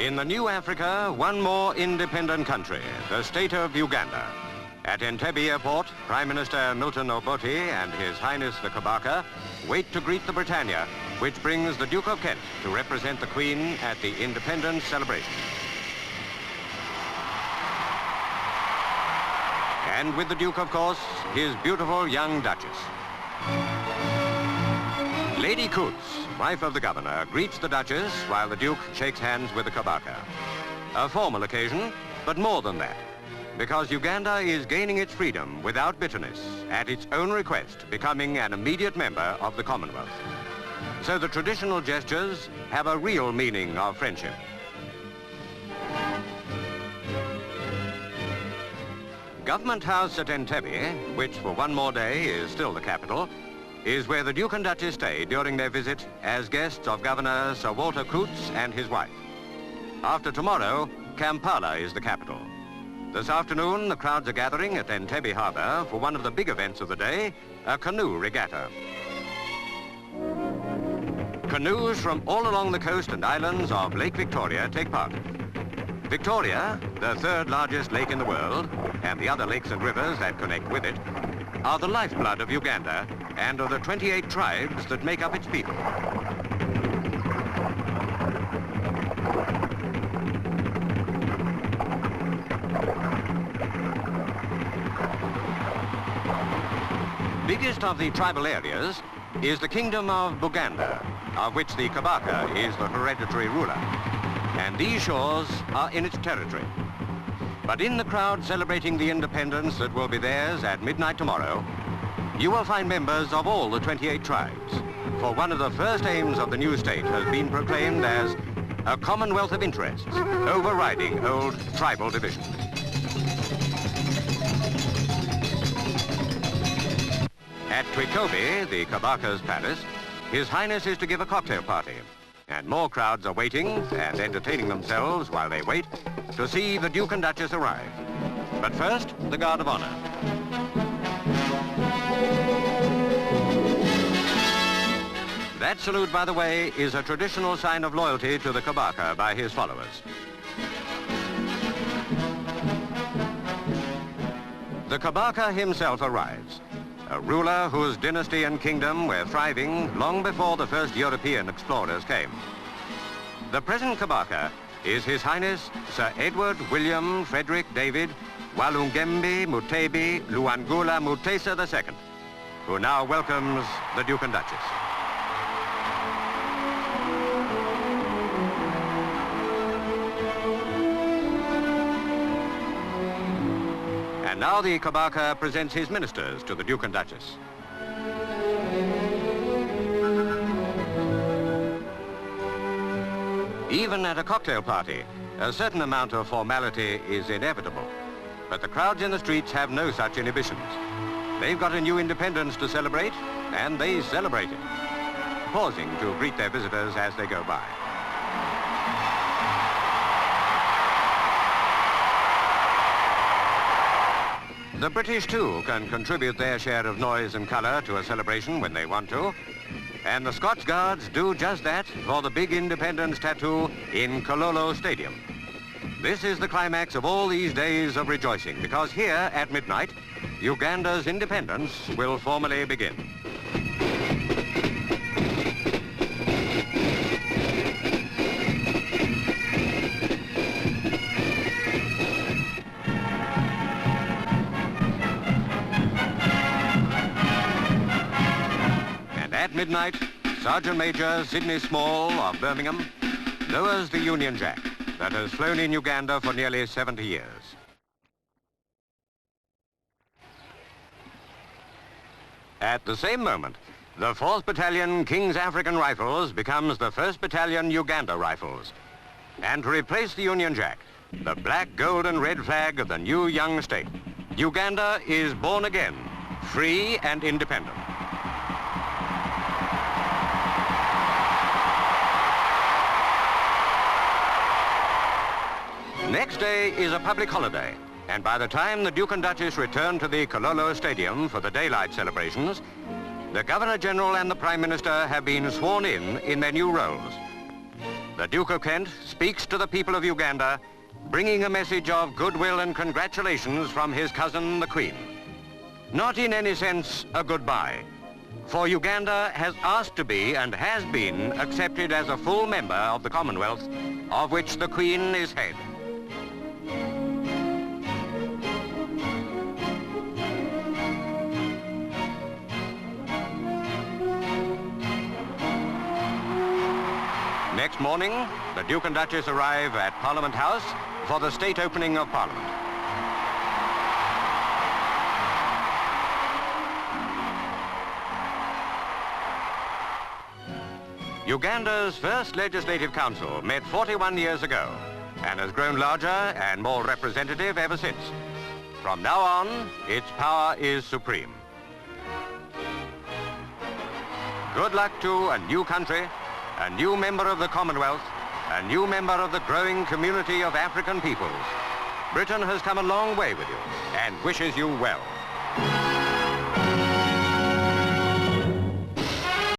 In the new Africa, one more independent country, the state of Uganda. At Entebbe Airport, Prime Minister Milton Obote and His Highness the Kabaka wait to greet the Britannia, which brings the Duke of Kent to represent the Queen at the independence celebration. And with the Duke, of course, his beautiful young Duchess. Lady Coutts, wife of the governor, greets the Duchess while the Duke shakes hands with the Kabaka. A formal occasion, but more than that, because Uganda is gaining its freedom without bitterness, at its own request, becoming an immediate member of the Commonwealth. So the traditional gestures have a real meaning of friendship. Government House at Entebbe, which for one more day is still the capital, is where the Duke and Duchess stay during their visit as guests of Governor Sir Walter Coutts and his wife. After tomorrow, Kampala is the capital. This afternoon, the crowds are gathering at Entebbe Harbour for one of the big events of the day, a canoe regatta. Canoes from all along the coast and islands of Lake Victoria take part. Victoria, the third largest lake in the world, and the other lakes and rivers that connect with it, are the lifeblood of Uganda and of the 28 tribes that make up its people. Biggest of the tribal areas is the kingdom of Buganda, of which the Kabaka is the hereditary ruler, and these shores are in its territory. But in the crowd celebrating the independence that will be theirs at midnight tomorrow, you will find members of all the 28 tribes, for one of the first aims of the new state has been proclaimed as a commonwealth of interests, overriding old tribal divisions. At Technicolor, the Kabaka's palace, His Highness is to give a cocktail party, and more crowds are waiting and entertaining themselves while they wait to see the Duke and Duchess arrive. But first, the guard of honor. That salute, by the way, is a traditional sign of loyalty to the Kabaka by his followers. The Kabaka himself arrives, a ruler whose dynasty and kingdom were thriving long before the first European explorers came. The present Kabaka is His Highness Sir Edward William Frederick David Walungembe Mutebi Luangula Mutesa II, who now welcomes the Duke and Duchess. And now the Kabaka presents his ministers to the Duke and Duchess. Even at a cocktail party, a certain amount of formality is inevitable. But the crowds in the streets have no such inhibitions. They've got a new independence to celebrate, and they celebrate it, pausing to greet their visitors as they go by. The British, too, can contribute their share of noise and colour to a celebration when they want to. And the Scots Guards do just that for the big independence tattoo in Kololo Stadium. This is the climax of all these days of rejoicing, because here at midnight, Uganda's independence will formally begin. At midnight, Sergeant Major Sidney Small of Birmingham lowers the Union Jack that has flown in Uganda for nearly 70 years. At the same moment, the 4th Battalion King's African Rifles becomes the 1st Battalion Uganda Rifles. And to replace the Union Jack, the black, gold and red flag of the new young state, Uganda is born again, free and independent. Next day is a public holiday, and by the time the Duke and Duchess return to the Kololo Stadium for the daylight celebrations, the Governor-General and the Prime Minister have been sworn in their new roles. the Duke of Kent speaks to the people of Uganda, bringing a message of goodwill and congratulations from his cousin, the Queen. Not in any sense a goodbye, for Uganda has asked to be and has been accepted as a full member of the Commonwealth, of which the Queen is head. Next morning, the Duke and Duchess arrive at Parliament House for the state opening of Parliament. Uganda's first Legislative Council met 41 years ago and has grown larger and more representative ever since. From now on, its power is supreme. Good luck to a new country, a new member of the Commonwealth, a new member of the growing community of African peoples. Britain has come a long way with you and wishes you well.